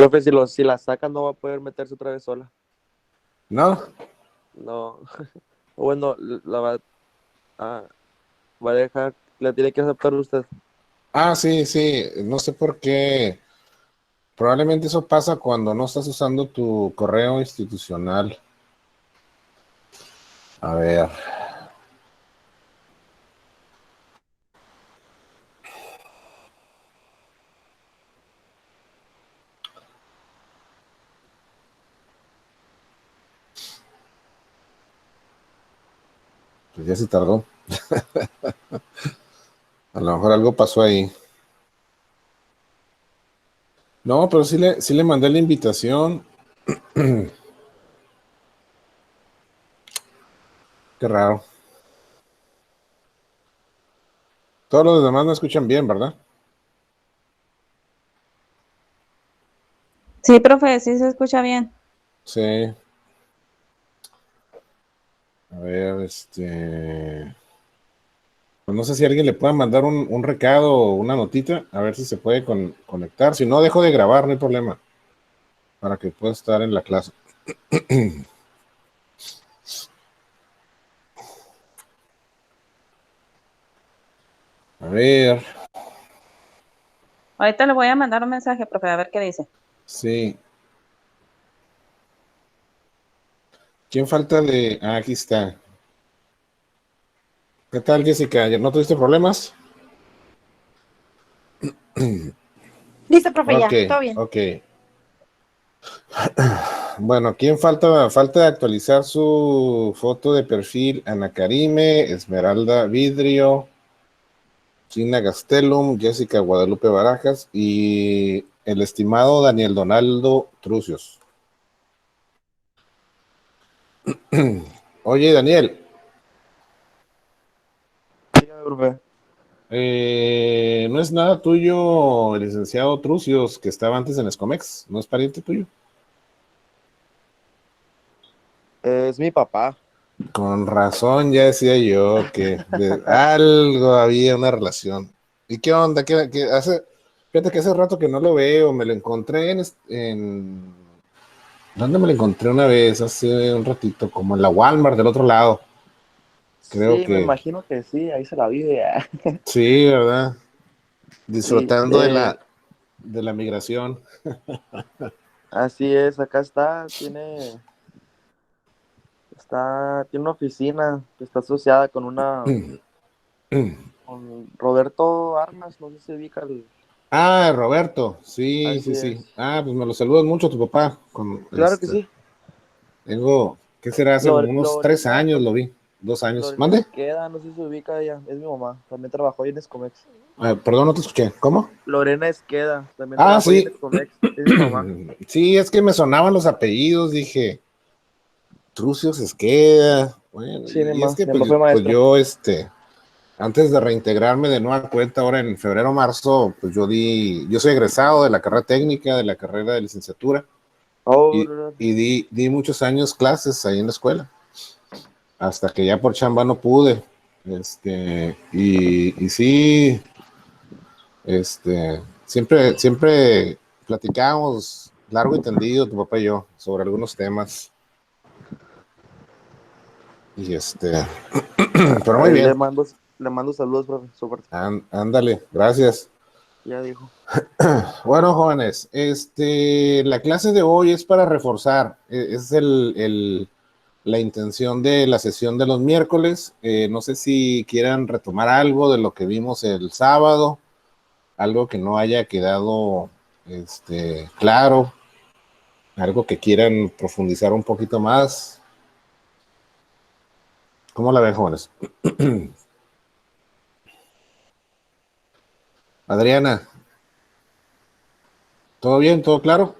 Profe, si la sacan no va a poder meterse otra vez sola. ¿No? No. Bueno, ah, va a dejar, la tiene que aceptar usted. Ah, sí, sí, no sé por qué. Probablemente eso pasa cuando no estás usando tu correo institucional. A ver. Pues ya se tardó. A lo mejor algo pasó ahí. No, pero sí le mandé la invitación. Qué raro. Todos los demás me escuchan bien, ¿verdad? Sí, profe, sí se escucha bien. Sí. A ver, pues no sé si alguien le pueda mandar un recado o una notita, a ver si se puede conectar. Si no, dejo de grabar, no hay problema. Para que pueda estar en la clase. A ver, Ahorita le voy a mandar un mensaje, profe, a ver qué dice. sí. ¿Quién falta de...? Ah, aquí está. ¿Qué tal, Jessica? ¿No tuviste problemas? Listo, profe, Ok, ya, todo bien. ok. Bueno, ¿quién falta? Falta de actualizar su foto de perfil. Ana Karime, Esmeralda Vidrio, Gina Gastelum, Jessica Guadalupe Barajas y el estimado Daniel Donaldo Trucios. Oye, Daniel, Dígame, profe. no es nada tuyo el licenciado Trucios que estaba antes en Escomex, ¿no es pariente tuyo? Es mi papá. Con razón, ya decía yo que de algo había una relación. ¿Y qué onda? Fíjate que hace rato que no lo veo, me lo encontré ¿dónde me lo encontré una vez? Hace un ratito, como en la Walmart del otro lado. Creo Sí, me que imagino que sí, ahí se la vive. sí, ¿verdad? Sí, Disfrutando de la migración. así es, acá tiene una oficina que está asociada con Roberto Armas, no sé si se ubica Ah, Roberto, sí, así sí, sí. es. Ah, pues me lo saludas mucho a tu papá. Claro que sí. ¿Qué será? Hace como unos 3 años Lorena, lo vi, 2 años. Lorena ¿Mande? Esqueda, no sé si se ubica ella, es mi mamá, también trabajó ahí en Escomex. Perdón, no te escuché. ¿Cómo? Lorena Esqueda, también Ah, trabajó ahí en sí. Escomex, es mi mamá. Sí, es que me sonaban los apellidos, dije, Trucios Esqueda. Bueno, Sí, y es que mi mamá pues, fue pues maestra. yo, antes de reintegrarme de nueva cuenta, ahora en febrero, marzo, pues yo soy egresado de la carrera técnica, de la carrera de licenciatura, Oh, y, y di muchos años clases ahí en la escuela, hasta que ya por chamba no pude. Y sí, siempre platicábamos largo y tendido, tu papá y yo, sobre algunos temas. Y pero muy ahí le bien, mando, le mando saludos, profe, súper, ándale, gracias. ya dijo. Bueno, jóvenes, la clase de hoy es para reforzar, es la intención de la sesión de los miércoles. No sé si quieran retomar algo de lo que vimos el sábado, algo que no haya quedado claro, algo que quieran profundizar un poquito más. ¿Cómo la ven, jóvenes? Adriana, ¿todo bien? ¿Todo claro?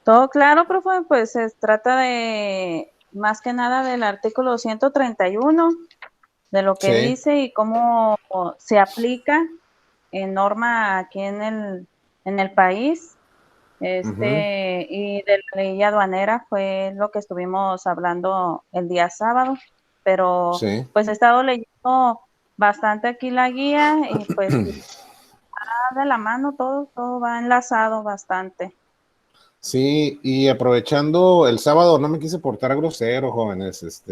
Todo claro, profe, pues se trata de más que nada del artículo 131, de lo que Sí. dice y cómo se aplica en norma aquí en el país. Ujú. Y de la ley aduanera fue lo que estuvimos hablando el día sábado, pero Sí. pues he estado leyendo bastante aquí la guía y pues de la mano, todo va enlazado bastante. Sí, y aprovechando el sábado, no me quise portar grosero, jóvenes,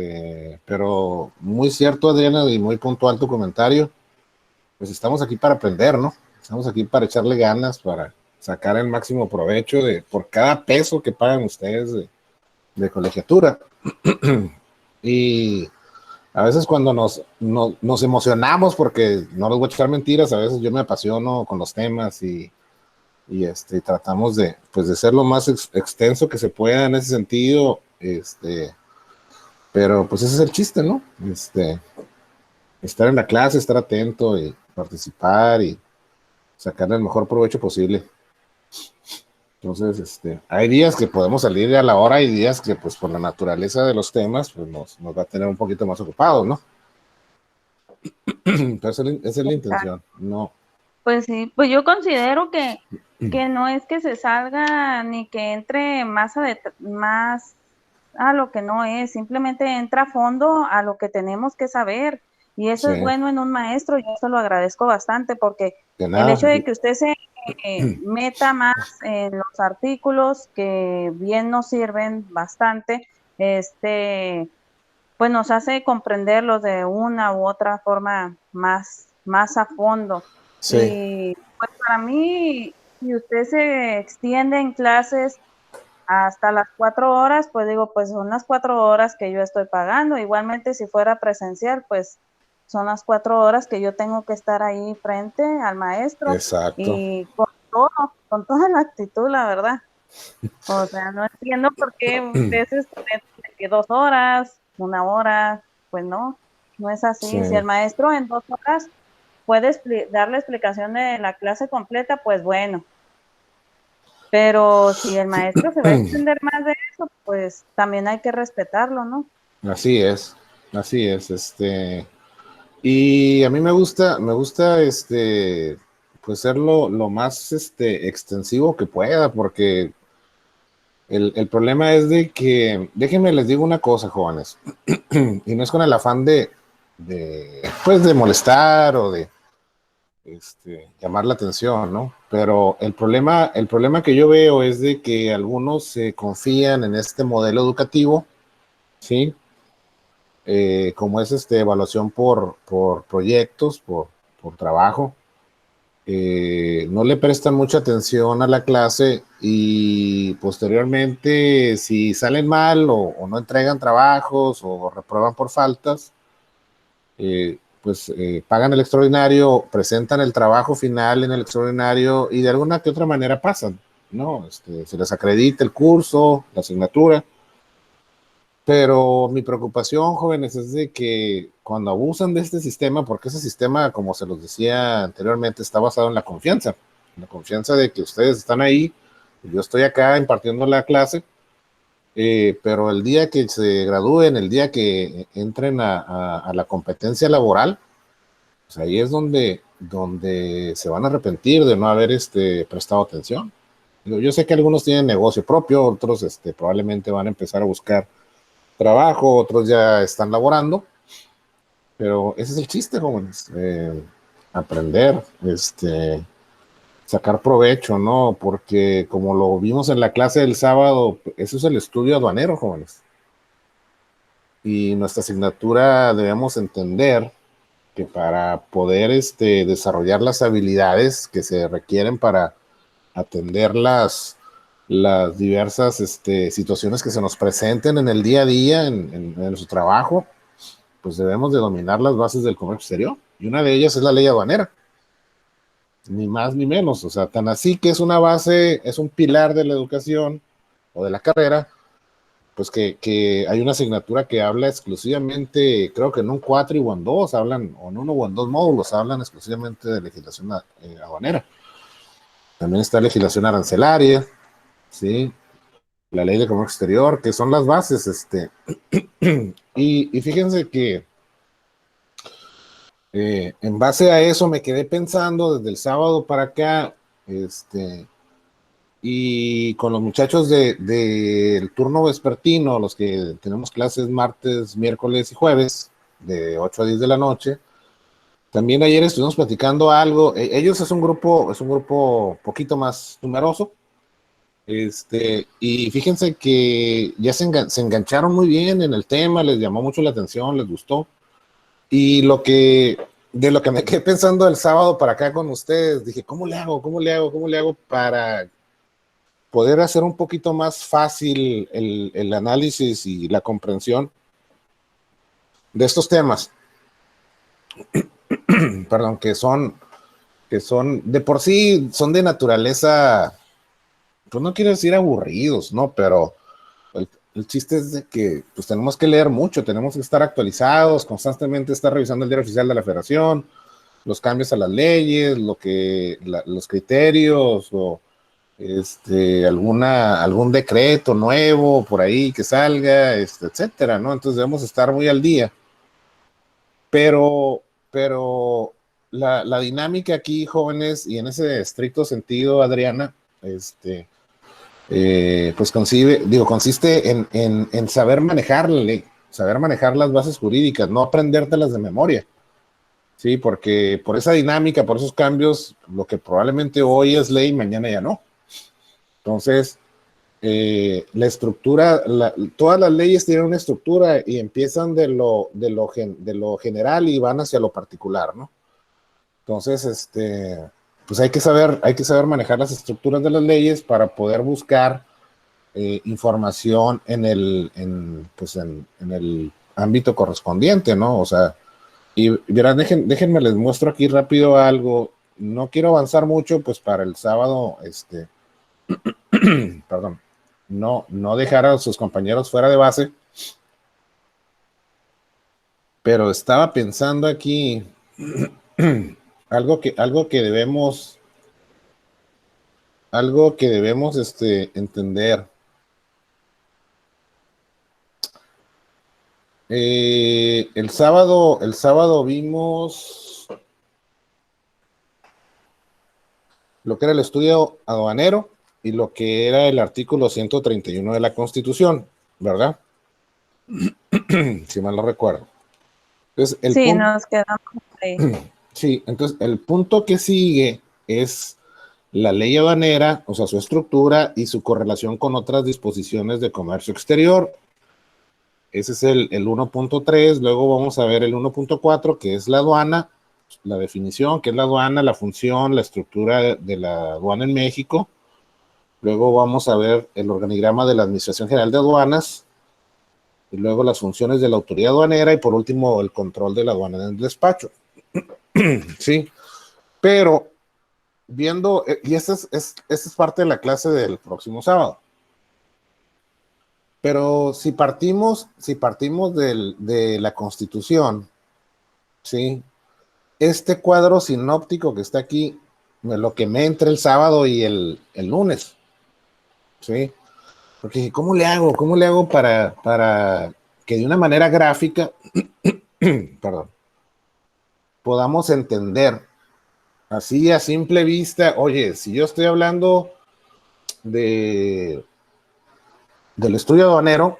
pero muy cierto, Adriana, y muy puntual tu comentario. Pues estamos aquí para aprender, ¿no? Estamos aquí para echarle ganas, para sacar el máximo provecho por cada peso que pagan ustedes de colegiatura. Y a veces cuando nos emocionamos, porque no les voy a echar mentiras, a veces yo me apasiono con los temas y tratamos pues de ser lo más extenso que se pueda en ese sentido, pero pues ese es el chiste, ¿no? Estar en la clase, estar atento y participar y sacarle el mejor provecho posible. Entonces, hay días que podemos salir a la hora y días que, pues, por la naturaleza de los temas, pues nos va a tener un poquito más ocupados, ¿no? Pero esa es la intención, no. Pues sí, pues yo considero que no es que se salga ni que entre más a lo que no es, simplemente entra a fondo a lo que tenemos que saber. Y eso Sí, es bueno en un maestro, yo se lo agradezco bastante porque de el nada. hecho de que usted se meta más en los artículos que bien nos sirven bastante, pues nos hace comprenderlos de una u otra forma más a fondo. Sí, Y pues para mí, si usted se extiende en clases hasta las 4 horas, pues digo, pues son las 4 horas que yo estoy pagando. Igualmente, si fuera presencial, pues son las 4 horas que yo tengo que estar ahí frente al maestro exacto. y con toda la actitud, la verdad. O sea, no entiendo por qué veces de que 2 horas, 1 hora, pues no es Sí. así. Si el maestro en 2 horas puede dar la explicación de la clase completa, pues bueno. Pero si el maestro se va a extender más de eso, pues también hay que respetarlo, ¿no? Así es, así es, y a mí me gusta, pues ser lo más, extensivo que pueda, porque el problema es de que, déjenme les digo una cosa, jóvenes, y no es con el afán pues de molestar o de, llamar la atención, ¿no? Pero el problema que yo veo es de que algunos se confían en este modelo educativo, ¿sí? Como es evaluación por proyectos, por trabajo, no le prestan mucha atención a la clase y posteriormente si salen mal o no entregan trabajos o reprueban por faltas, pues pagan el extraordinario, presentan el trabajo final en el extraordinario y de alguna que otra manera pasan, ¿no? Se les acredita el curso, la asignatura. Pero mi preocupación, jóvenes, es de que cuando abusan de este sistema, porque ese sistema, como se los decía anteriormente, está basado en la confianza de que ustedes están ahí, yo estoy acá impartiendo la clase, pero el día que se gradúen, el día que entren a la competencia laboral, pues ahí es donde se van a arrepentir de no haber prestado atención. Yo sé que algunos tienen negocio propio, otros probablemente van a empezar a buscar trabajo, otros ya están laborando, pero ese es el chiste, jóvenes, aprender, sacar provecho, ¿no? Porque como lo vimos en la clase del sábado, eso es el estudio aduanero, jóvenes. Y nuestra asignatura debemos entender que para poder desarrollar las habilidades que se requieren para atender las diversas situaciones que se nos presenten en el día a día, en su trabajo, pues debemos de dominar las bases del comercio exterior. Y una de ellas es la ley aduanera. Ni más ni menos. O sea, tan así que es una base, es un pilar de la educación o de la carrera, pues que hay una asignatura que habla exclusivamente, creo que en un cuatri o en dos, hablan, o en uno o en dos módulos, hablan exclusivamente de legislación aduanera. También está legislación arancelaria, ¿sí? La ley de comercio exterior, que son las bases, y fíjense que en base a eso me quedé pensando desde el sábado para acá, y con los muchachos del turno vespertino, los que tenemos clases martes, miércoles y jueves, de 8 a 10 de la noche, También ayer estuvimos platicando algo. Ellos es un grupo poquito más numeroso. Y fíjense que ya se engancharon muy bien en el tema, les llamó mucho la atención, les gustó. Y de lo que me quedé pensando el sábado para acá con ustedes, dije, ¿cómo le hago? ¿Cómo le hago para poder hacer un poquito más fácil el análisis y la comprensión de estos temas? Perdón, que son de por sí, son de naturaleza, pues no quiero decir aburridos, ¿no? Pero el chiste es de que pues tenemos que leer mucho, tenemos que estar actualizados, constantemente estar revisando el diario oficial de la Federación, los cambios a las leyes, los criterios o algún decreto nuevo por ahí que salga, etcétera, ¿no? Entonces debemos estar muy al día. Pero la dinámica aquí, jóvenes, y en ese estricto sentido, Adriana, pues consiste en saber manejar la ley, saber manejar las bases jurídicas, no aprendértelas de memoria, ¿sí? Porque por esa dinámica, por esos cambios, lo que probablemente hoy es ley, mañana ya no. Entonces, la estructura, todas las leyes tienen una estructura y empiezan de lo general y van hacia lo particular, ¿no? Entonces, pues hay que saber manejar las estructuras de las leyes para poder buscar información en el ámbito correspondiente, ¿no? O sea, y verán, déjenme les muestro aquí rápido algo. No quiero avanzar mucho, pues para el sábado, perdón, no dejar a sus compañeros fuera de base, pero estaba pensando aquí algo que debemos entender. El sábado vimos lo que era el estudio aduanero y lo que era el artículo 131 de la Constitución, ¿verdad? Si mal no recuerdo. Entonces, Sí, nos quedamos ahí. Sí, entonces el punto que sigue es la ley aduanera, o sea, su estructura y su correlación con otras disposiciones de comercio exterior. Ese es el 1.3, luego vamos a ver el 1.4, que es la aduana, la definición, que es la aduana, la función, la estructura de la aduana en México. Luego vamos a ver el organigrama de la Administración General de Aduanas, y luego las funciones de la autoridad aduanera, y por último el control de la aduana en el despacho. Sí, pero viendo, y esta es parte de la clase del próximo sábado. Pero si partimos de la Constitución, ¿sí? Este cuadro sinóptico que está aquí, me lo quemé entre el sábado y el lunes, ¿sí? Porque ¿cómo le hago? ¿Cómo le hago para que de una manera gráfica, perdón, podamos entender así a simple vista? Oye, si yo estoy hablando del estudio aduanero,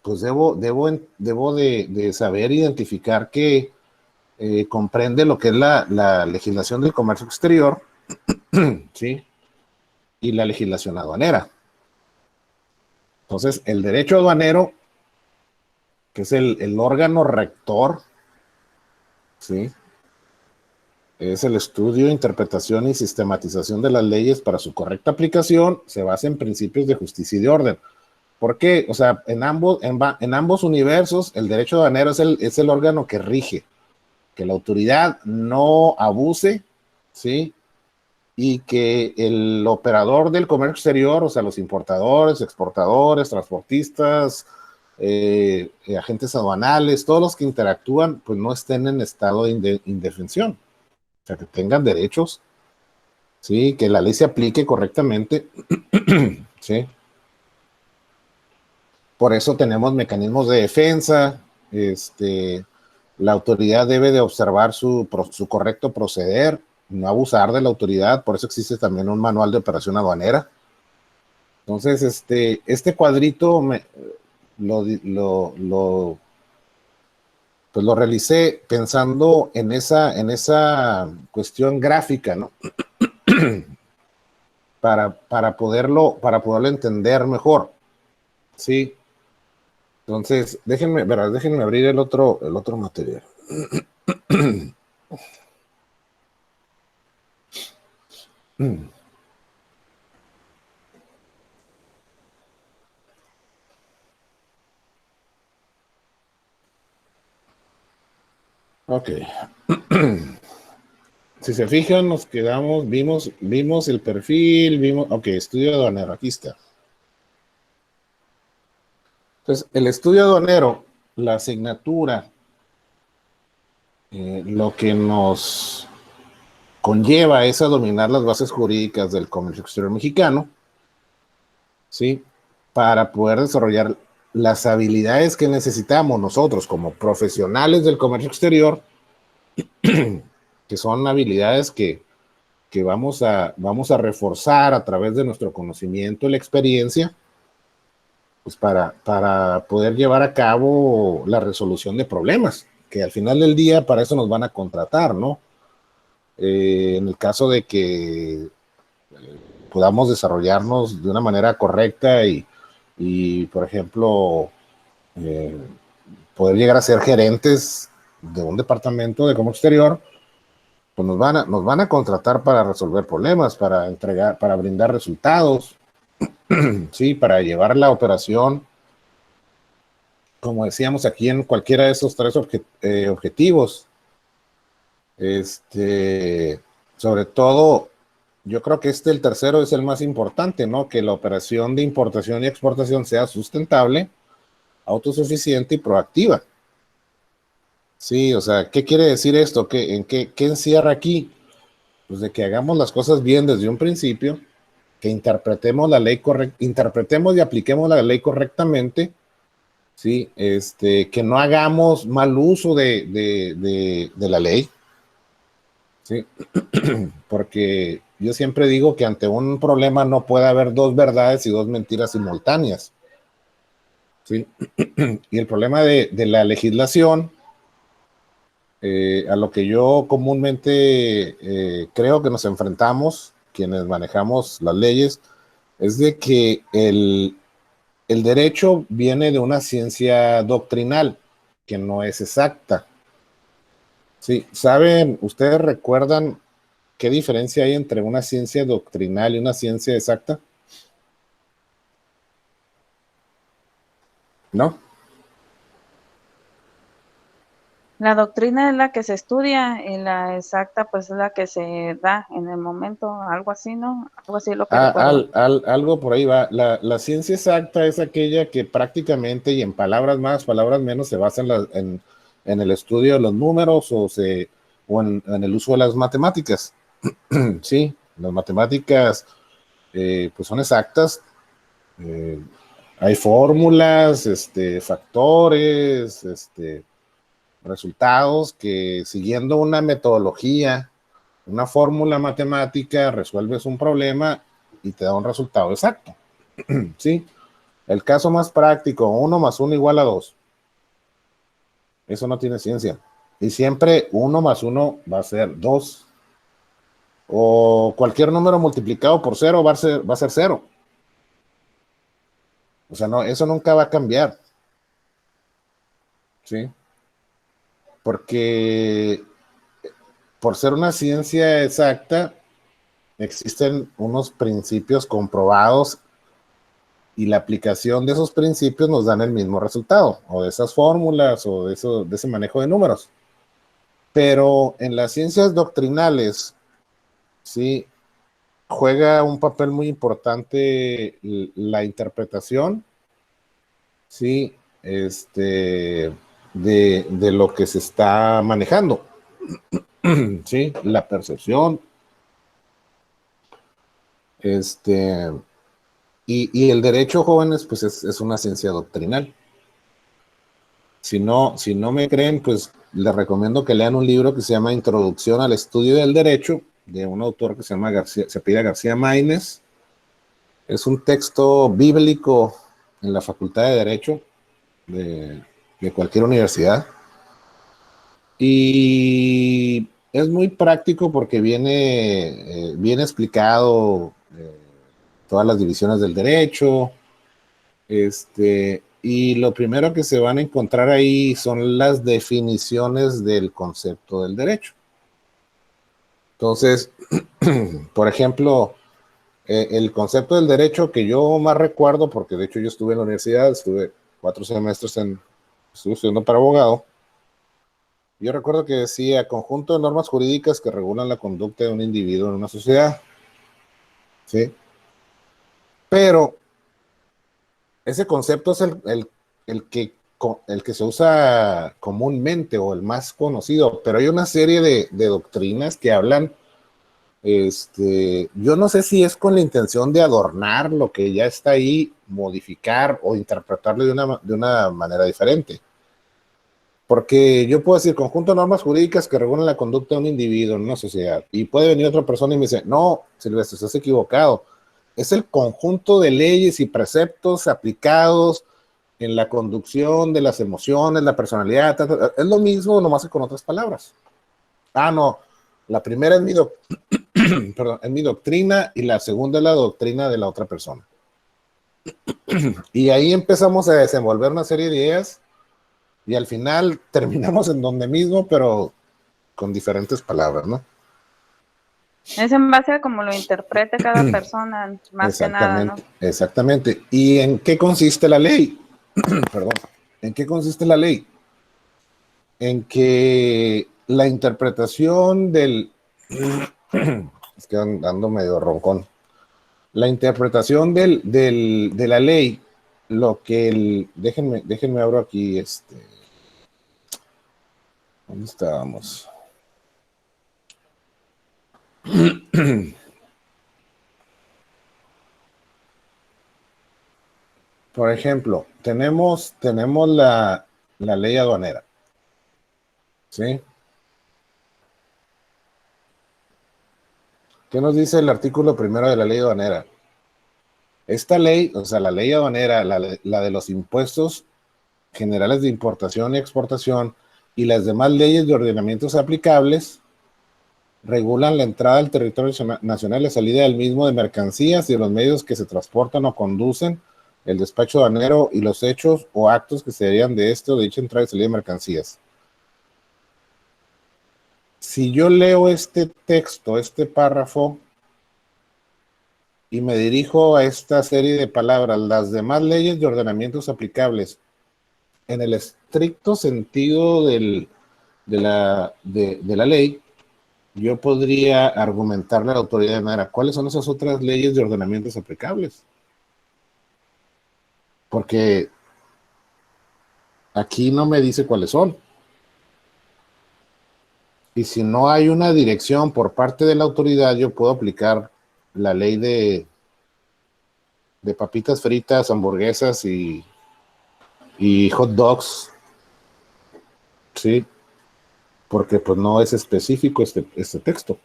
pues debo de saber identificar que comprende lo que es la legislación del comercio exterior, ¿sí? Y la legislación aduanera. Entonces, el derecho aduanero, que es el órgano rector, ¿sí? Es el estudio, interpretación y sistematización de las leyes para su correcta aplicación, se basa en principios de justicia y de orden. ¿Por qué? O sea, en ambos universos, el derecho aduanero es el órgano que rige, que la autoridad no abuse, ¿sí? Y que el operador del comercio exterior, o sea, los importadores, exportadores, transportistas, agentes aduanales, todos los que interactúan, pues no estén en estado de indefensión. O sea, que tengan derechos, ¿sí? Que la ley se aplique correctamente, ¿sí? Por eso tenemos mecanismos de defensa, la autoridad debe de observar su correcto proceder, no abusar de la autoridad, por eso existe también un manual de operación aduanera. Entonces, este cuadrito pues lo realicé pensando en esa cuestión gráfica, ¿no? para poderlo entender mejor, ¿sí? Entonces, déjenme abrir el otro material. Ok. Si se fijan, nos quedamos, vimos el perfil, ok, estudio aduanero, aquí está. Entonces, el estudio aduanero, la asignatura, lo que nos conlleva es a dominar las bases jurídicas del comercio exterior mexicano, ¿sí? Para poder desarrollar las habilidades que necesitamos nosotros como profesionales del comercio exterior, que son habilidades que vamos a reforzar a través de nuestro conocimiento y la experiencia, pues para poder llevar a cabo la resolución de problemas, que al final del día para eso nos van a contratar, ¿no? En el caso de que podamos desarrollarnos de una manera correcta y por ejemplo, poder llegar a ser gerentes de un departamento de comercio exterior, pues nos van a contratar para resolver problemas, para brindar resultados, sí, para llevar la operación, como decíamos aquí, en cualquiera de esos tres objetivos. Sobre todo, yo creo que el tercero es el más importante, ¿no? Que la operación de importación y exportación sea sustentable, autosuficiente y proactiva. Sí, o sea, ¿qué quiere decir esto? ¿Qué encierra aquí? Pues de que hagamos las cosas bien desde un principio, que interpretemos y apliquemos la ley correctamente, ¿sí? Que no hagamos mal uso de la ley, ¿sí? Porque yo siempre digo que ante un problema no puede haber dos verdades y dos mentiras simultáneas, ¿sí? Y el problema de la legislación, a lo que yo comúnmente creo que nos enfrentamos, quienes manejamos las leyes, es de que el derecho viene de una ciencia doctrinal que no es exacta. Sí, ¿saben? ¿Ustedes recuerdan qué diferencia hay entre una ciencia doctrinal y una ciencia exacta? ¿No? La doctrina es la que se estudia y la exacta pues es la que se da en el momento, algo así, ¿no? Algo así es lo que recuerdo. Algo por ahí va. La ciencia exacta es aquella que prácticamente y en palabras más, palabras menos se basa en el estudio de los números o en el uso de las matemáticas. Sí, las matemáticas pues son exactas. Hay fórmulas, factores, resultados que siguiendo una metodología, una fórmula matemática, resuelves un problema y te da un resultado exacto. ¿Sí? El caso más práctico, 1 más 1 igual a 2. Eso no tiene ciencia. Y siempre 1 más 1 va a ser 2. O cualquier número multiplicado por 0 va a ser 0. O sea, no, eso nunca va a cambiar. ¿Sí? Porque por ser una ciencia exacta, existen unos principios comprobados y la aplicación de esos principios nos dan el mismo resultado, o de esas fórmulas, o de ese manejo de números. Pero en las ciencias doctrinales, sí, juega un papel muy importante la interpretación, sí, de lo que se está manejando, sí, la percepción, y el derecho, jóvenes, pues es una ciencia doctrinal. Si no me creen, pues les recomiendo que lean un libro que se llama Introducción al Estudio del Derecho, de un autor que se apellida García Maínez. Es un texto bíblico en la Facultad de Derecho de cualquier universidad. Y es muy práctico porque viene explicado todas las divisiones del derecho. Y lo primero que se van a encontrar ahí son las definiciones del concepto del derecho. Entonces, por ejemplo, el concepto del derecho que yo más recuerdo, porque de hecho yo estuve en la universidad, estuve 4 semestres estuve estudiando para abogado. Yo recuerdo que decía conjunto de normas jurídicas que regulan la conducta de un individuo en una sociedad. ¿Sí? Pero ese concepto es el que se usa comúnmente o el más conocido, pero hay una serie de doctrinas que hablan, yo no sé si es con la intención de adornar lo que ya está ahí, modificar o interpretarlo de una manera diferente. Porque yo puedo decir conjunto de normas jurídicas que regulan la conducta de un individuo en una sociedad, y puede venir otra persona y me dice, no, Silvestre, estás equivocado. Es el conjunto de leyes y preceptos aplicados en la conducción de las emociones, la personalidad, es lo mismo, nomás que con otras palabras. Ah, no, la primera es perdón, es mi doctrina y la segunda es la doctrina de la otra persona. Y ahí empezamos a desenvolver una serie de ideas y al final terminamos en donde mismo, pero con diferentes palabras, ¿no? Es en base a cómo lo interprete cada persona, más que nada, ¿no? Exactamente. ¿Y en qué consiste la ley? Perdón. ¿En qué consiste la ley? En que la interpretación es que ando medio roncón. La interpretación de la ley, déjenme abro aquí, ¿dónde estábamos? Por ejemplo, tenemos la ley aduanera, ¿sí? ¿Qué nos dice el artículo primero de la ley aduanera? Esta ley, o sea, la ley aduanera, la de los impuestos generales de importación y exportación y las demás leyes de ordenamientos aplicables, regulan la entrada al territorio nacional y la salida del mismo de mercancías y de los medios que se transportan o conducen, el despacho aduanero y los hechos o actos que se derivan de esto, de dicha entrada y salida de mercancías. Si yo leo este texto, este párrafo, y me dirijo a esta serie de palabras, las demás leyes de ordenamientos aplicables, en el estricto sentido de la ley, yo podría argumentarle a la autoridad de manera, ¿cuáles son esas otras leyes de ordenamientos aplicables? Porque aquí no me dice cuáles son. Y si no hay una dirección por parte de la autoridad, yo puedo aplicar la ley de papitas fritas, hamburguesas y hot dogs, ¿sí? Porque pues no es específico este texto.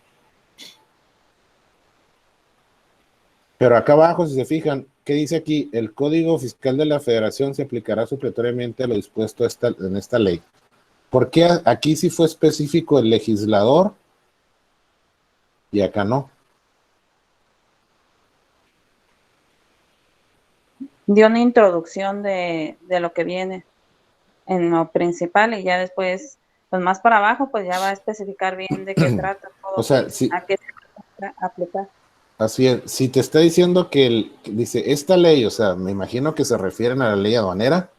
Pero acá abajo, si se fijan, ¿qué dice aquí? El Código Fiscal de la Federación se aplicará supletoriamente a lo dispuesto en esta ley. ¿Por qué aquí sí fue específico el legislador y acá no? Dio una introducción de lo que viene en lo principal y ya después, pues más para abajo, pues ya va a especificar bien de qué trata todo, O sea, si, a qué se va a aplicar. así es, si te está diciendo que dice esta ley, o sea, me imagino que se refieren a la ley aduanera,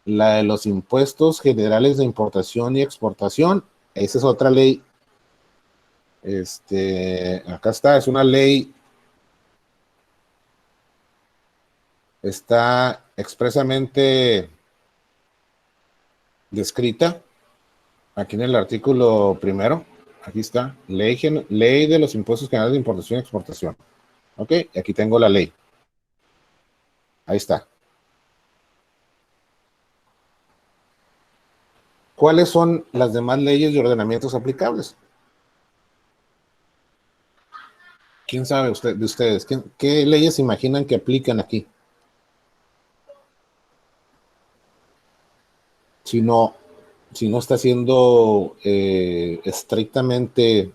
la de los impuestos generales de importación y exportación, esa es otra ley. Acá está, es una ley, está expresamente descrita aquí en el artículo primero. Aquí está, ley de los impuestos generales de importación y exportación. Ok, aquí tengo la ley. Ahí está. ¿Cuáles son las demás leyes de ordenamientos aplicables? ¿Quién sabe de ustedes? ¿Qué leyes imaginan que aplican aquí? Si no, si no está siendo estrictamente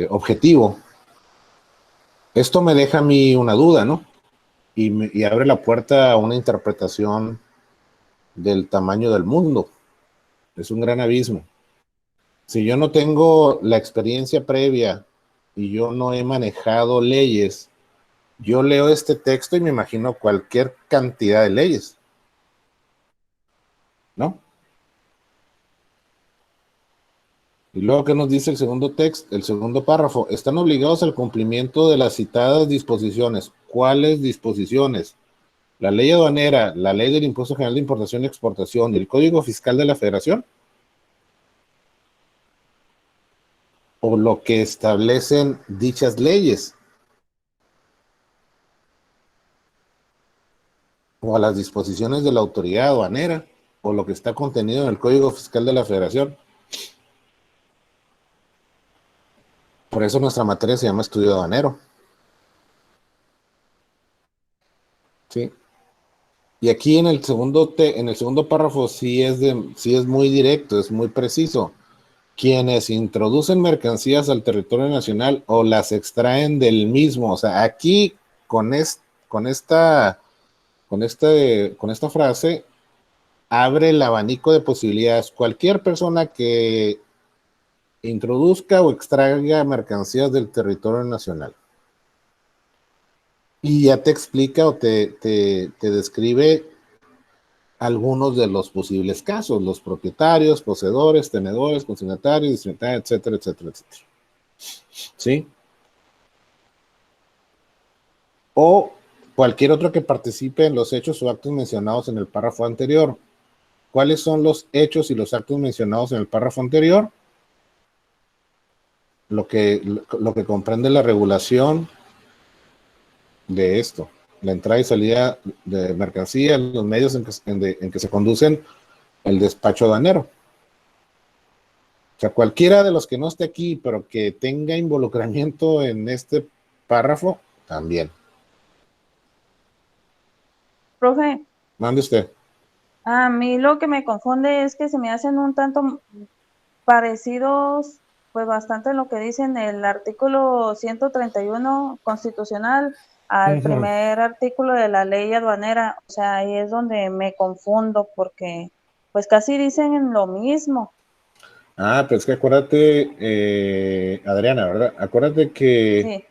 objetivo. Esto me deja a mí una duda, ¿no? Y abre la puerta a una interpretación del tamaño del mundo. Es un gran abismo. Si yo no tengo la experiencia previa y yo no he manejado leyes, yo leo este texto y me imagino cualquier cantidad de leyes, ¿no? Y luego, ¿qué nos dice el segundo texto, el segundo párrafo? Están obligados al cumplimiento de las citadas disposiciones. ¿Cuáles disposiciones? La ley aduanera, la ley del Impuesto General de Importación y Exportación y el Código Fiscal de la Federación, o lo que establecen dichas leyes, o a las disposiciones de la autoridad aduanera, o lo que está contenido en el Código Fiscal de la Federación. Por eso nuestra materia se llama estudio aduanero. ¿Sí? Y aquí en el segundo párrafo sí es muy directo, es muy preciso. Quienes introducen mercancías al territorio nacional o las extraen del mismo. O sea, aquí con esta frase abre el abanico de posibilidades. Cualquier persona que introduzca o extraiga mercancías del territorio nacional. Y ya te explica o te describe algunos de los posibles casos, los propietarios, poseedores, tenedores, consignatarios, destinatarios, etcétera, etcétera, etcétera. ¿Sí? O cualquier otro que participe en los hechos o actos mencionados en el párrafo anterior. ¿Cuáles son los hechos y los actos mencionados en el párrafo anterior? Lo que comprende la regulación de esto, la entrada y salida de mercancía, los medios en que se conducen el despacho aduanero. O sea, cualquiera de los que no esté aquí, pero que tenga involucramiento en este párrafo, también. Profe, Mande usted. a mí lo que me confunde es que se me hacen un tanto parecidos, pues bastante en lo que dicen el artículo 131 constitucional al primer artículo de la ley aduanera. O sea, ahí es donde me confundo porque pues casi dicen lo mismo. Ah, pero es que acuérdate, Adriana, ¿verdad? Sí.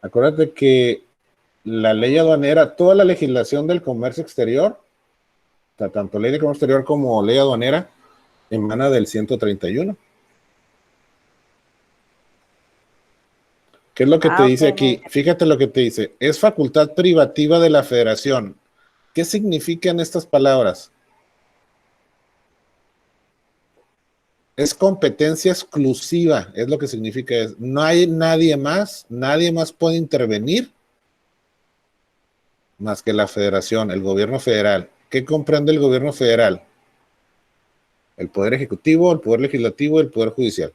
Acuérdate que la ley aduanera, toda la legislación del comercio exterior, tanto ley de comercio exterior como ley aduanera, emana del 131. ¿Qué es lo que te Ah, dice ok, muy aquí? bien. Fíjate lo que te dice. Es facultad privativa de la federación. ¿Qué significan estas palabras? Es competencia exclusiva, es lo que significa. No hay nadie más puede intervenir más que la federación, el gobierno federal. ¿Qué comprende el gobierno federal? El poder ejecutivo, el poder legislativo y el poder judicial.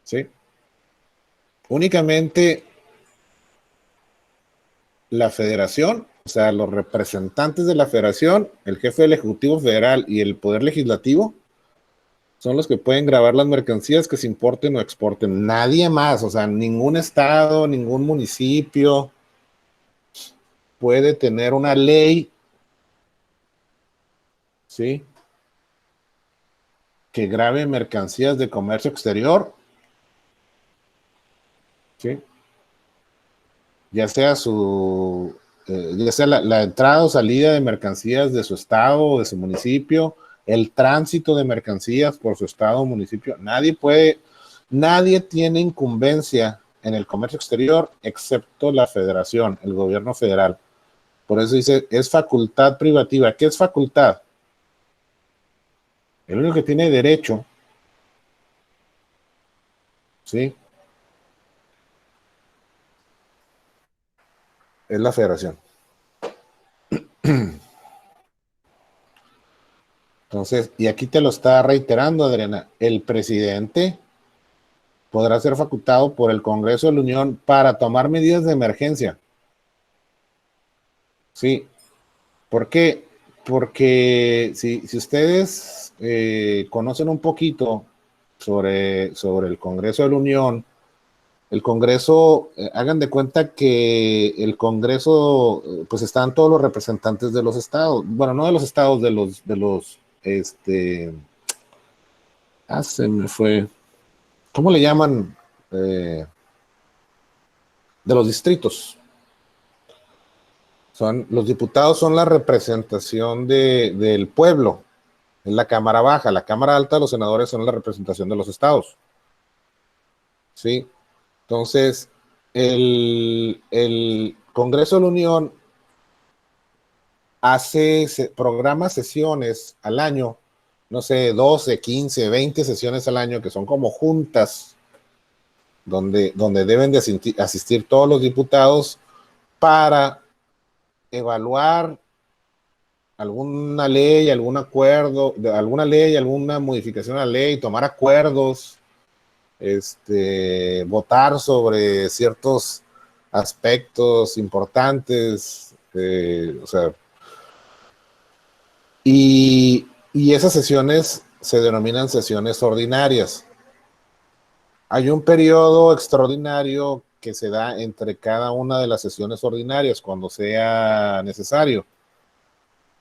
¿Sí? Únicamente la federación, o sea, los representantes de la federación, el jefe del ejecutivo federal y el poder legislativo son los que pueden gravar las mercancías que se importen o exporten. Nadie más, o sea, ningún estado, ningún municipio puede tener una ley, ¿sí?, que grave mercancías de comercio exterior, ¿sí?, ya sea la entrada o salida de mercancías de su estado o de su municipio, el tránsito de mercancías por su estado o municipio. Nadie tiene incumbencia en el comercio exterior excepto la federación, el gobierno federal. Por eso dice, es facultad privativa. ¿Qué es facultad? El único que tiene derecho, ¿sí?, es la federación. Entonces, y aquí te lo está reiterando, Adriana, el presidente podrá ser facultado por el Congreso de la Unión para tomar medidas de emergencia. Sí, ¿Por qué? Porque si ustedes conocen un poquito sobre el Congreso de la Unión, el Congreso, hagan de cuenta que el Congreso, pues están todos los representantes de los estados, bueno, no de los estados, se me fue, ¿cómo le llaman? De los distritos. Los diputados son la representación del pueblo, es la Cámara Baja, la Cámara Alta, los senadores son la representación de los estados. ¿Sí? Entonces, el Congreso de la Unión programa sesiones al año, no sé, 12, 15, 20 sesiones al año, que son como juntas, donde deben de asistir todos los diputados para evaluar alguna ley, algún acuerdo, alguna ley, alguna modificación a la ley, tomar acuerdos, votar sobre ciertos aspectos importantes, o sea, y esas sesiones se denominan sesiones ordinarias. Hay un periodo extraordinario que se da entre cada una de las sesiones ordinarias cuando sea necesario.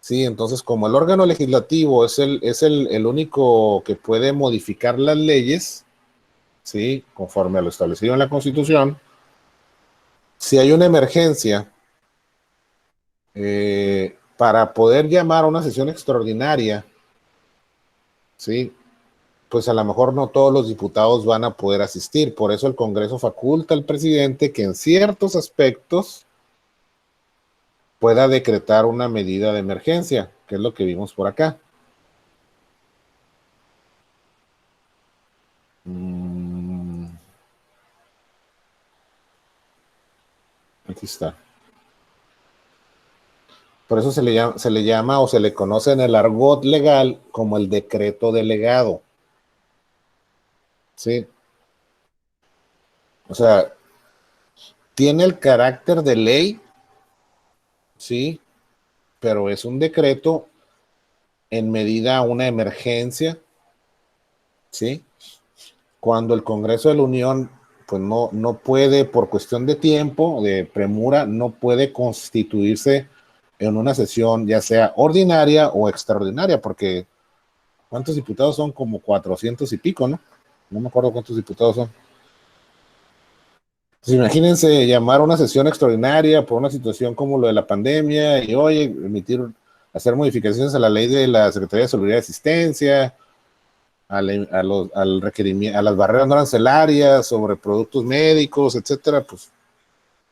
Sí, entonces como el órgano legislativo es el único que puede modificar las leyes, sí, conforme a lo establecido en la Constitución, si hay una emergencia, para poder llamar a una sesión extraordinaria, sí, pues a lo mejor no todos los diputados van a poder asistir. Por eso el Congreso faculta al presidente que en ciertos aspectos pueda decretar una medida de emergencia, que es lo que vimos por acá. Aquí está. Por eso se le llama o se le conoce en el argot legal como el decreto delegado. ¿Sí? O sea, tiene el carácter de ley, sí, pero es un decreto en medida a una emergencia, ¿sí? Cuando el Congreso de la Unión, pues no puede, por cuestión de tiempo, de premura, no puede constituirse en una sesión, ya sea ordinaria o extraordinaria, porque ¿cuántos diputados son? Como 400 y pico, ¿no? No me acuerdo cuántos diputados son. Pues imagínense llamar a una sesión extraordinaria por una situación como lo de la pandemia y, oye, hacer modificaciones a la ley de la Secretaría de Seguridad y Asistencia, al requerimiento, a las barreras no arancelarias sobre productos médicos, etcétera, pues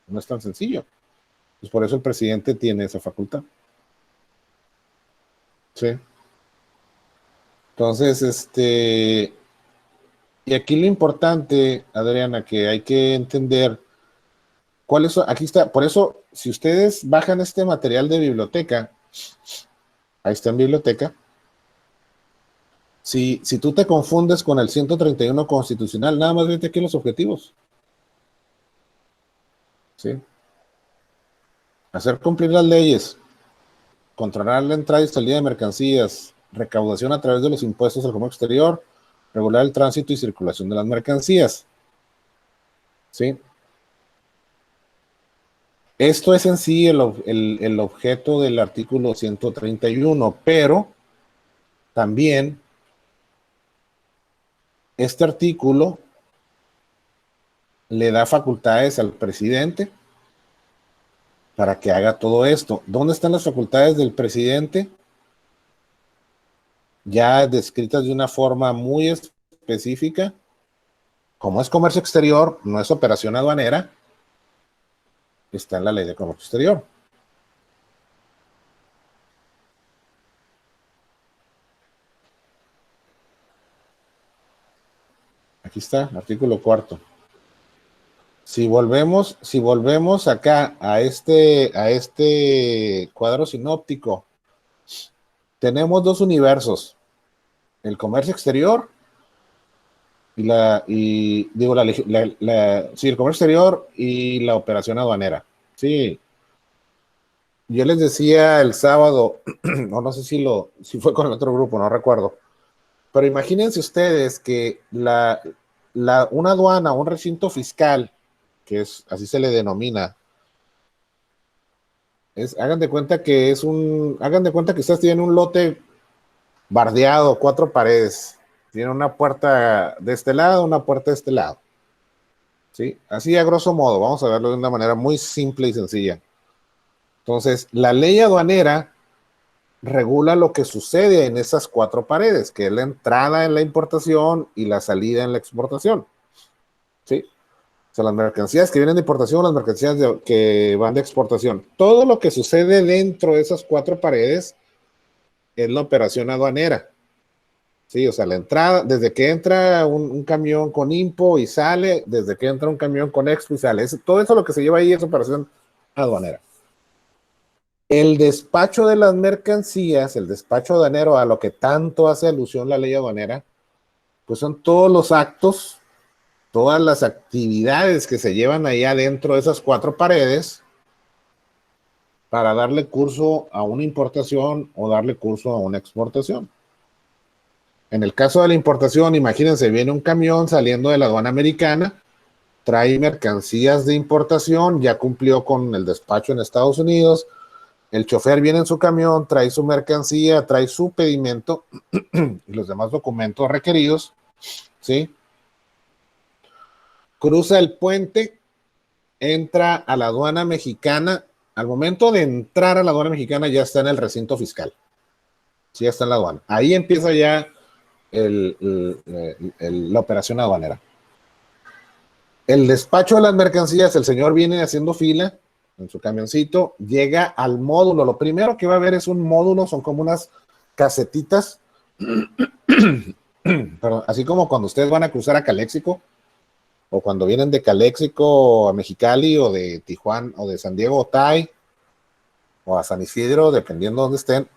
no es tan sencillo. Pues por eso el presidente tiene esa facultad. Sí. Entonces, y aquí lo importante, Adriana, que hay que entender cuáles son, aquí está, por eso, si ustedes bajan este material de biblioteca, ahí está en biblioteca, si tú te confundes con el 131 constitucional, nada más vete aquí los objetivos. ¿Sí? Hacer cumplir las leyes, controlar la entrada y salida de mercancías, recaudación a través de los impuestos al comercio exterior, regular el tránsito y circulación de las mercancías. ¿Sí? Esto es en sí el objeto del artículo 131, pero también este artículo le da facultades al presidente para que haga todo esto. ¿Dónde están las facultades del presidente? Ya descritas de una forma muy específica. Como es comercio exterior, no es operación aduanera, está en la ley de comercio exterior. Aquí está, artículo 4. Si volvemos acá a este cuadro sinóptico, tenemos dos universos, el comercio exterior el comercio exterior y la operación aduanera. Sí. yo les decía el sábado, o no sé si fue con el otro grupo, no recuerdo, pero imagínense ustedes que una aduana, un recinto fiscal, que es así se le denomina, hagan de cuenta que ustedes tienen un lote bardeado, 4 paredes, tienen una puerta de este lado, una puerta de este lado, ¿sí? Así a grosso modo, vamos a verlo de una manera muy simple y sencilla. Entonces, la ley aduanera regula lo que sucede en esas 4 paredes, que es la entrada en la importación y la salida en la exportación, ¿sí? O sea, las mercancías que vienen de importación, las mercancías que van de exportación. Todo lo que sucede dentro de esas 4 paredes es la operación aduanera. Sí, o sea, la entrada, desde que entra un camión con impo y sale, desde que entra un camión con expo y sale. Todo eso lo que se lleva ahí es operación aduanera. El despacho de las mercancías, el despacho aduanero, a lo que tanto hace alusión la ley aduanera, pues son todos los actos, todas las actividades que se llevan ahí adentro de esas 4 paredes para darle curso a una importación o darle curso a una exportación. En el caso de la importación, imagínense, viene un camión saliendo de la aduana americana, trae mercancías de importación, ya cumplió con el despacho en Estados Unidos, el chofer viene en su camión, trae su mercancía, trae su pedimento y los demás documentos requeridos, ¿sí? Cruza el puente, entra a la aduana mexicana. Al momento de entrar a la aduana mexicana ya está en el recinto fiscal, sí, ya está en la aduana. Ahí empieza ya la operación aduanera. El despacho de las mercancías, el señor viene haciendo fila en su camioncito, llega al módulo. Lo primero que va a ver es un módulo, son como unas casetitas, perdón, así como cuando ustedes van a cruzar a Caléxico, o cuando vienen de Caléxico a Mexicali, o de Tijuana, o de San Diego, Otay, o a San Isidro, dependiendo de dónde estén.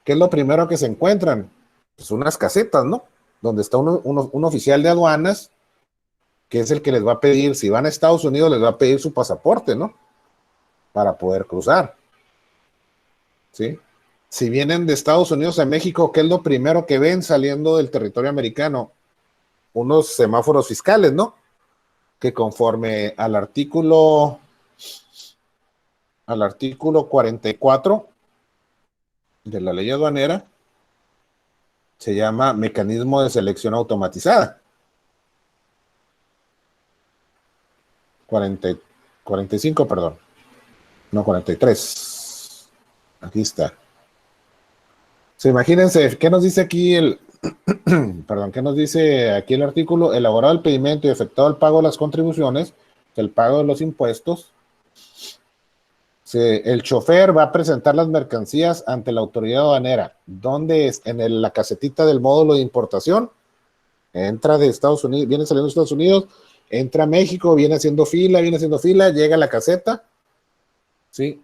¿Qué es lo primero que se encuentran? Pues unas casetas, ¿no? Donde está un oficial de aduanas, que es el que les va a pedir, si van a Estados Unidos, les va a pedir su pasaporte, ¿no? Para poder cruzar, ¿sí? Si vienen de Estados Unidos a México, ¿qué es lo primero que ven saliendo del territorio americano? Unos semáforos fiscales, ¿no? Que conforme al artículo 44 de la ley aduanera, se llama mecanismo de selección automatizada. 45, perdón. No, 43. Aquí está. So, imagínense, ¿qué nos dice aquí perdón, ¿qué nos dice aquí el artículo? Elaborado el pedimento y efectuado el pago de las contribuciones, el pago de los impuestos. El chofer va a presentar las mercancías ante la autoridad aduanera. ¿Dónde es? En la casetita del módulo de importación. Entra de Estados Unidos, viene saliendo de Estados Unidos, entra a México, viene haciendo fila, llega a la caseta, ¿sí?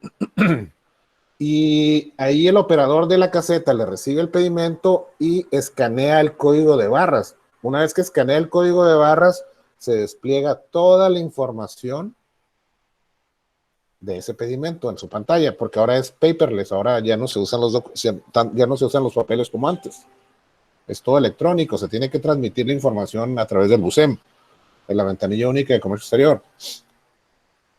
Y ahí el operador de la caseta le recibe el pedimento y escanea el código de barras. Una vez que escanea el código de barras, se despliega toda la información de ese pedimento en su pantalla, porque ahora es paperless, ahora ya no se usan los papeles como antes. Es todo electrónico, se tiene que transmitir la información a través del BUSEM, de la ventanilla única de comercio exterior.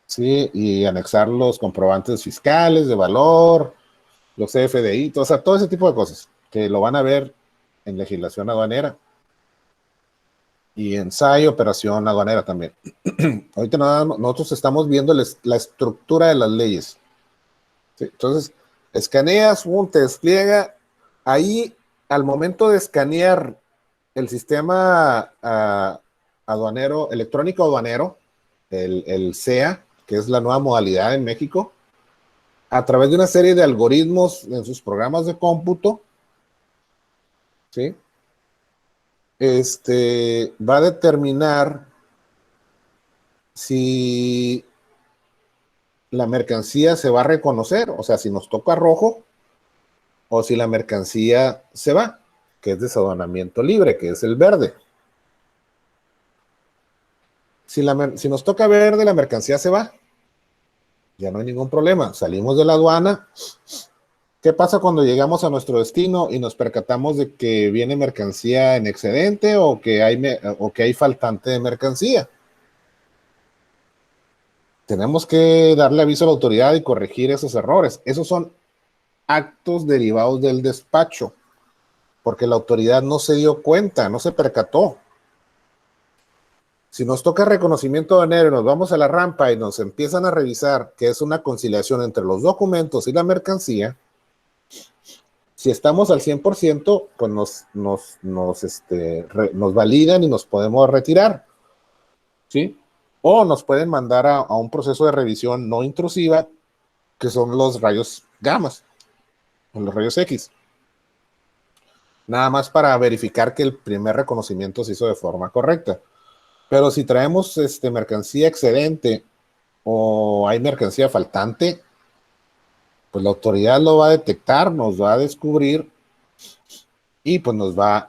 Sí, y anexar los comprobantes fiscales de valor, los CFDI, o sea, todo ese tipo de cosas que lo van a ver en legislación aduanera y en SAI, operación aduanera también. Ahorita nosotros estamos viendo la estructura de las leyes. ¿Sí? Entonces, escaneas, te despliega. Ahí, al momento de escanear el sistema aduanero, electrónico aduanero, el SEA, que es la nueva modalidad en México, a través de una serie de algoritmos en sus programas de cómputo, ¿sí? Va a determinar si la mercancía se va a reconocer, o sea, si nos toca rojo o si la mercancía se va, que es desaduanamiento libre, que es el verde. Si nos toca verde, la mercancía se va. ya no hay ningún problema. Salimos de la aduana. ¿Qué pasa cuando llegamos a nuestro destino y nos percatamos de que viene mercancía en excedente o que hay faltante de mercancía? Tenemos que darle aviso a la autoridad y corregir esos errores. Esos son actos derivados del despacho, porque la autoridad no se dio cuenta, no se percató. Si nos toca reconocimiento aduanero y nos vamos a la rampa y nos empiezan a revisar que es una conciliación entre los documentos y la mercancía, si estamos al 100%, pues nos validan y nos podemos retirar, ¿sí? O nos pueden mandar a un proceso de revisión no intrusiva, que son los rayos gamas, o los rayos X. Nada más para verificar que el primer reconocimiento se hizo de forma correcta. Pero si traemos mercancía excedente o hay mercancía faltante, pues la autoridad lo va a detectar, nos va a descubrir y pues nos va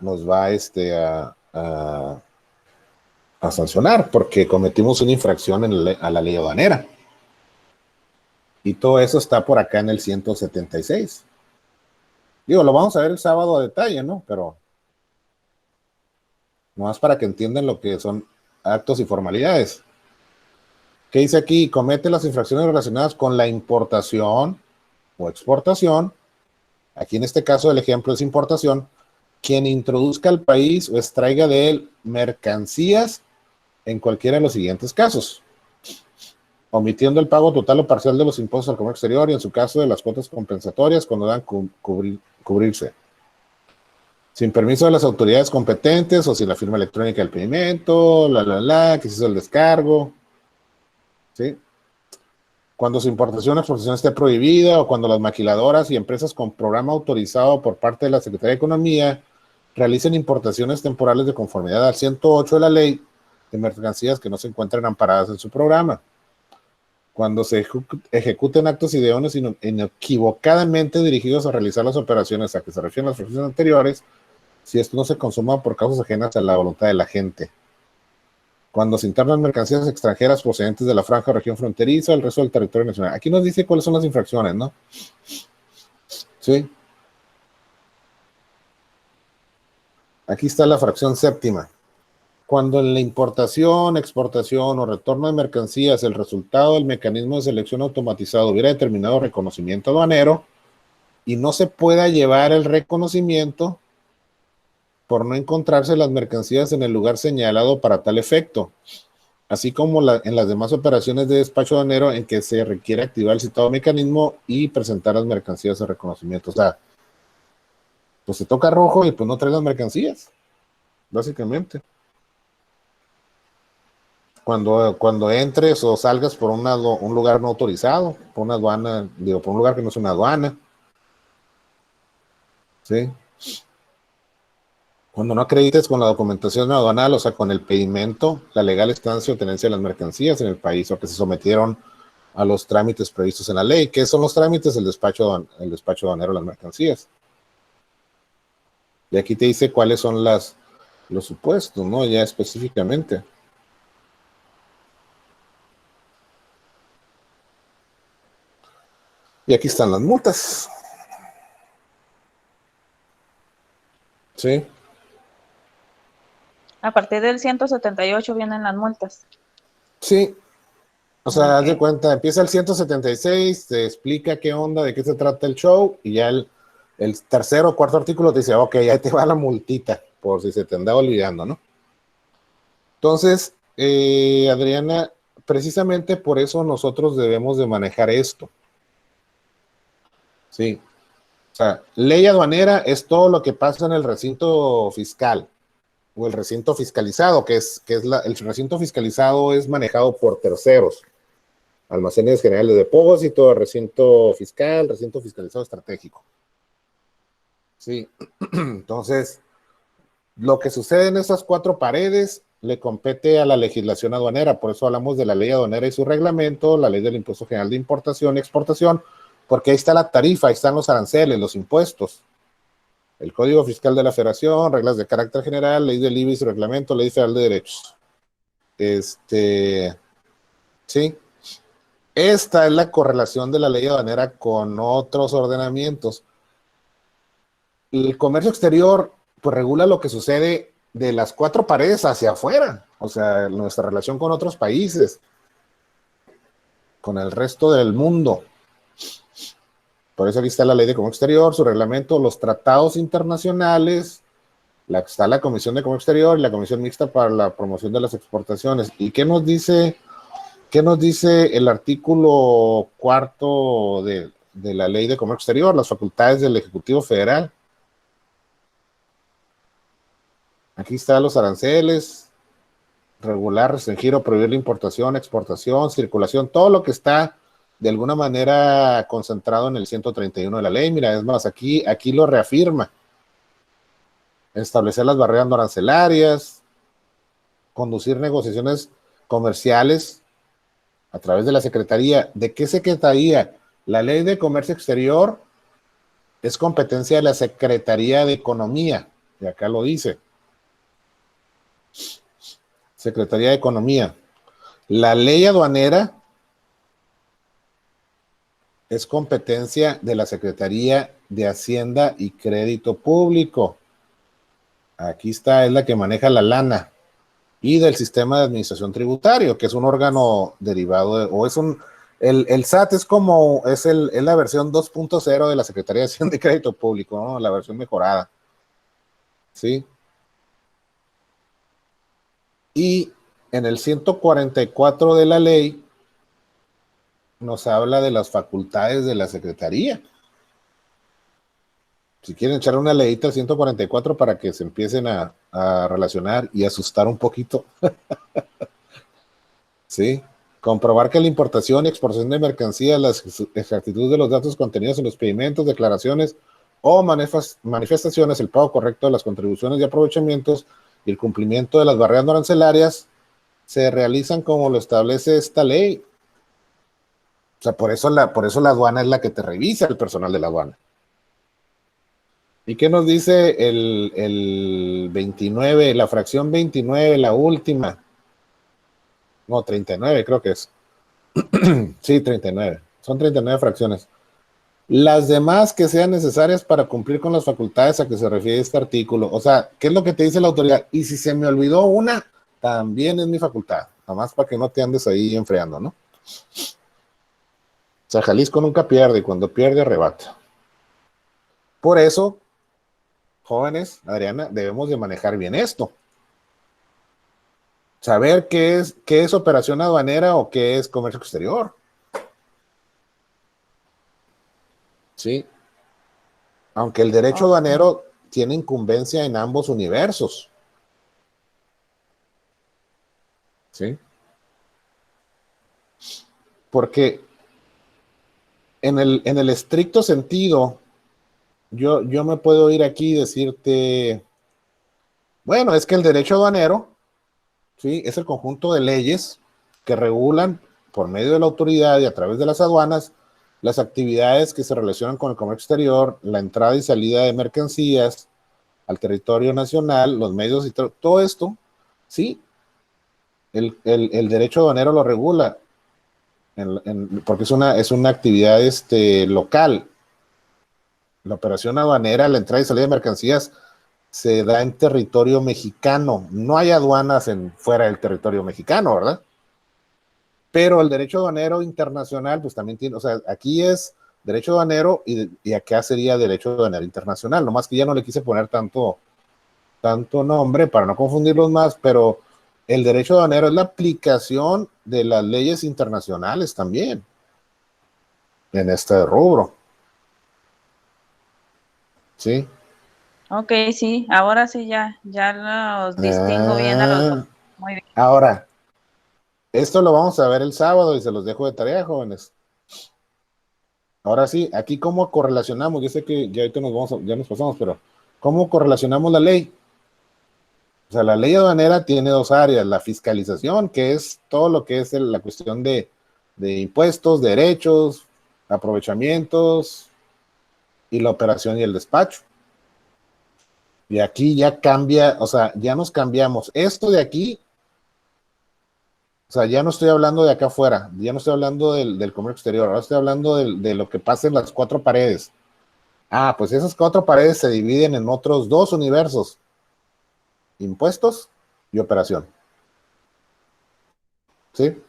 a sancionar porque cometimos una infracción a la ley aduanera. Y todo eso está por acá en el 176. Digo, lo vamos a ver el sábado a detalle, ¿no? Pero nomás para que entiendan lo que son actos y formalidades. ¿Qué dice aquí? Comete las infracciones relacionadas con la importación o exportación. Aquí en este caso el ejemplo es importación. Quien introduzca al país o extraiga de él mercancías en cualquiera de los siguientes casos: omitiendo el pago total o parcial de los impuestos al comercio exterior y en su caso de las cuotas compensatorias cuando dan cubrirse. Sin permiso de las autoridades competentes o sin la firma electrónica del pedimento, que se hizo el descargo, ¿sí? Cuando su importación o exportación esté prohibida o cuando las maquiladoras y empresas con programa autorizado por parte de la Secretaría de Economía realicen importaciones temporales de conformidad al 108 de la ley de mercancías que no se encuentran amparadas en su programa. Cuando se ejecuten actos ideones inequivocadamente dirigidos a realizar las operaciones a que se refieren las operaciones anteriores, si esto no se consuma por causas ajenas a la voluntad de la gente. Cuando se internan mercancías extranjeras procedentes de la franja o región fronteriza, el resto del territorio nacional. Aquí nos dice cuáles son las infracciones, ¿no? Sí. Aquí está la fracción séptima. Cuando en la importación, exportación o retorno de mercancías el resultado del mecanismo de selección automatizado hubiera determinado reconocimiento aduanero y no se pueda llevar el reconocimiento por no encontrarse las mercancías en el lugar señalado para tal efecto, así como en las demás operaciones de despacho aduanero en que se requiere activar el citado mecanismo y presentar las mercancías de reconocimiento. O sea, pues se toca rojo y pues no trae las mercancías, básicamente. Cuando entres o salgas por un lugar no autorizado, por una aduana, por un lugar que no es una aduana, ¿sí? Cuando no acredites con la documentación aduanal, o sea, con el pedimento, la legal estancia o tenencia de las mercancías en el país o que se sometieron a los trámites previstos en la ley. ¿Qué son los trámites? El despacho aduanero de las mercancías. Y aquí te dice cuáles son los supuestos, ¿no? Ya específicamente. Y aquí están las multas. ¿Sí? A partir del 178 vienen las multas. Sí. O sea, haz de Ok. cuenta, empieza el 176, te explica qué onda, de qué se trata el show, y ya el tercer o cuarto artículo te dice, ok, ahí te va la multita, por si se te andaba olvidando, ¿no? Entonces, Adriana, precisamente por eso nosotros debemos de manejar esto. Sí. O sea, ley aduanera es todo lo que pasa en el recinto fiscal o el recinto fiscalizado, el recinto fiscalizado es manejado por terceros. Almacenes generales de depósito, recinto fiscal, recinto fiscalizado estratégico. Sí. Entonces, lo que sucede en esas cuatro paredes le compete a la legislación aduanera. Por eso hablamos de la ley aduanera y su reglamento, la ley del impuesto general de importación y exportación, porque ahí está la tarifa, ahí están los aranceles, los impuestos. El Código Fiscal de la Federación, reglas de carácter general, ley del IVA y su reglamento, ley federal de derechos. Sí. esta es la correlación de la ley aduanera con otros ordenamientos. El comercio exterior, pues regula lo que sucede de las cuatro paredes hacia afuera, o sea, nuestra relación con otros países, con el resto del mundo. Por eso aquí está la ley de comercio exterior, su reglamento, los tratados internacionales, está la Comisión de Comercio Exterior y la Comisión Mixta para la Promoción de las Exportaciones. ¿Y qué nos dice el artículo 4 de la ley de comercio exterior? Las facultades del Ejecutivo Federal. Aquí están los aranceles, regular, restringir o prohibir la importación, exportación, circulación, todo lo que está de alguna manera concentrado en el 131 de la ley. Mira, es más, aquí lo reafirma. Establecer las barreras no arancelarias, conducir negociaciones comerciales a través de la Secretaría. ¿De qué Secretaría? La Ley de Comercio Exterior es competencia de la Secretaría de Economía, y acá lo dice. Secretaría de Economía. La ley aduanera es competencia de la Secretaría de Hacienda y Crédito Público. Aquí está, es la que maneja la lana. Y del sistema de administración tributario, que es un órgano derivado el SAT es la versión 2.0 de la Secretaría de Hacienda y Crédito Público, ¿no? La versión mejorada. ¿Sí? Y en el 144 de la ley nos habla de las facultades de la Secretaría. Si quieren echar una leída al 144 para que se empiecen a relacionar y asustar un poquito. ¿Sí? Comprobar que la importación y exportación de mercancías, la exactitud de los datos contenidos en los pedimentos, declaraciones o manifestaciones, el pago correcto de las contribuciones y aprovechamientos y el cumplimiento de las barreras no arancelarias se realizan como lo establece esta ley. O sea, por eso la aduana es la que te revisa, el personal de la aduana. ¿Y qué nos dice el 29, la fracción 29, la última? No, 39 creo que es. Sí, 39. Son 39 fracciones. Las demás que sean necesarias para cumplir con las facultades a que se refiere este artículo. O sea, ¿qué es lo que te dice la autoridad? Y si se me olvidó una, también es mi facultad. Nada más para que no te andes ahí enfriando, ¿no? O sea, Jalisco nunca pierde y cuando pierde arrebata. Por eso, jóvenes, Adriana, debemos de manejar bien esto. Saber qué es operación aduanera o qué es comercio exterior. Sí. Aunque el derecho aduanero tiene incumbencia en ambos universos. ¿Sí? Porque en el estricto sentido, yo me puedo ir aquí y decirte, bueno, es que el derecho aduanero, ¿sí?, es el conjunto de leyes que regulan por medio de la autoridad y a través de las aduanas las actividades que se relacionan con el comercio exterior, la entrada y salida de mercancías al territorio nacional, los medios y todo esto, ¿sí? El derecho aduanero lo regula porque es una actividad local. La operación aduanera, la entrada y salida de mercancías se da en territorio mexicano. No hay aduanas fuera del territorio mexicano, ¿verdad? Pero el derecho aduanero internacional, pues también tiene, o sea, aquí es derecho aduanero y acá sería derecho aduanero internacional. Nomás que ya no le quise poner tanto nombre para no confundirlos más, pero el derecho aduanero es la aplicación de las leyes internacionales también en este rubro. ¿Sí? Ok, sí, ahora sí ya los distingo bien a los dos. Muy bien. Ahora, esto lo vamos a ver el sábado y se los dejo de tarea, jóvenes. Ahora sí, aquí cómo correlacionamos, yo sé que ya ahorita ya nos pasamos, pero ¿cómo correlacionamos la ley? O sea, la ley aduanera tiene dos áreas, la fiscalización, que es todo lo que es la cuestión de impuestos, derechos, aprovechamientos y la operación y el despacho. Y aquí ya cambia, o sea, ya nos cambiamos. Esto de aquí O sea, ya no estoy hablando de acá afuera, ya no estoy hablando del comercio exterior, ahora estoy hablando de lo que pasa en las 4 paredes. Ah, pues esas 4 paredes se dividen en otros 2 universos: impuestos y operación. ¿Sí?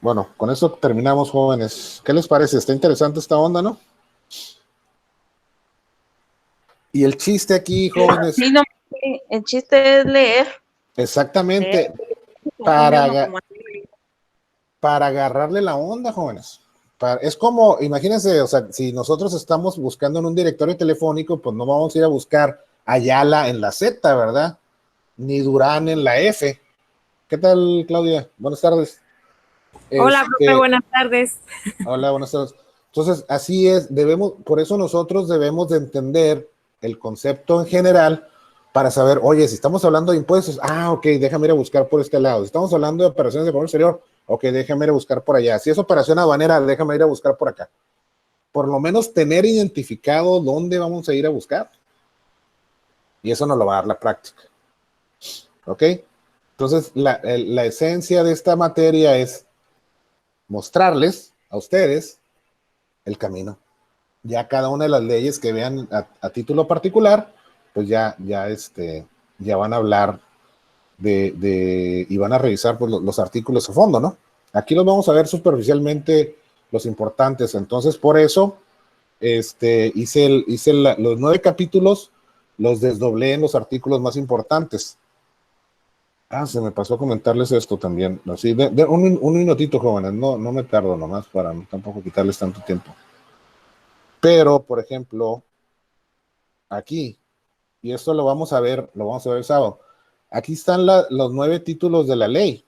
Bueno, con eso terminamos, jóvenes. ¿Qué les parece? Está interesante esta onda, ¿no? Y el chiste aquí, jóvenes, Sí, no, el chiste es leer. exactamente, Como para agarrarle la onda, jóvenes. Es como, imagínense, o sea, si nosotros estamos buscando en un directorio telefónico, pues no vamos a ir a buscar Ayala en la Z, ¿verdad? Ni Durán en la F. ¿Qué tal, Claudia? Buenas tardes. Hola, profe, buenas tardes. Hola, buenas tardes. Entonces, así es, por eso nosotros debemos de entender el concepto en general para saber, oye, si estamos hablando de impuestos, ok, déjame ir a buscar por este lado. Si estamos hablando de operaciones de comercio exterior, ok, déjame ir a buscar por allá. Si es operación aduanera, déjame ir a buscar por acá. Por lo menos tener identificado dónde vamos a ir a buscar. Y eso nos lo va a dar la práctica. ¿Ok? Entonces, la esencia de esta materia es mostrarles a ustedes el camino. Ya cada una de las leyes que vean a título particular, pues ya van a hablar y van a revisar pues, los artículos a fondo, ¿no? Aquí los vamos a ver superficialmente los importantes. Entonces, por eso hice los 9 capítulos, los desdoblé en los artículos más importantes. Se me pasó a comentarles esto también. Así, un minutito, jóvenes, no me tardo nomás para tampoco quitarles tanto tiempo. Pero, por ejemplo, aquí, y esto lo vamos a ver el sábado, aquí están los 9 títulos de la ley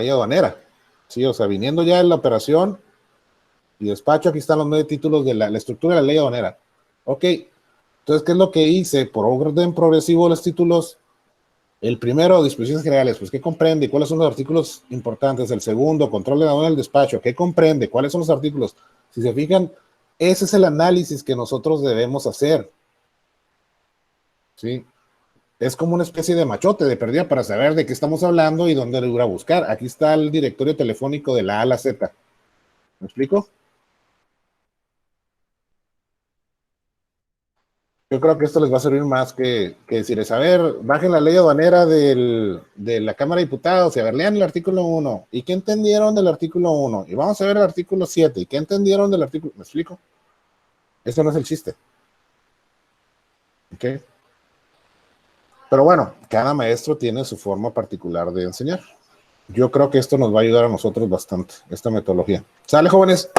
aduanera, ¿sí? O sea, viniendo ya en la operación y despacho, aquí están los 9 títulos de la estructura de la ley aduanera. Ok, entonces, ¿qué es lo que hice? Por orden progresivo los títulos. El primero, disposiciones generales, pues, ¿qué comprende? ¿Cuáles son los artículos importantes? El segundo, control de aduana del despacho, ¿qué comprende? ¿Cuáles son los artículos? Si se fijan, ese es el análisis que nosotros debemos hacer. ¿Sí? Es como una especie de machote de perdida para saber de qué estamos hablando y dónde ir a buscar. Aquí está el directorio telefónico de la A a la Z. ¿Me explico? Yo creo que esto les va a servir más que decirles, a ver, bajen la ley aduanera de la Cámara de Diputados y a ver, lean el artículo 1. ¿Y qué entendieron del artículo 1? Y vamos a ver el artículo 7. ¿Y qué entendieron del artículo? ¿Me explico? Eso no es el chiste. ¿Ok? Pero bueno, cada maestro tiene su forma particular de enseñar. Yo creo que esto nos va a ayudar a nosotros bastante, esta metodología. ¿Sale, jóvenes?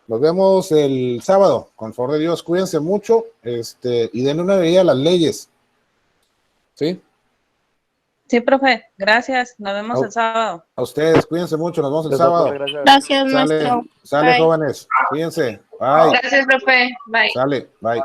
Nos vemos el sábado, con el favor de Dios. Cuídense mucho y denle una leída a las leyes. ¿Sí? Sí, profe, gracias. Nos vemos el sábado. A ustedes, cuídense mucho, nos vemos el Gracias, sábado. profe, gracias. Gracias, maestro. Sale, Bye. jóvenes. Cuídense. Bye. Gracias, profe. Bye. Sale, bye.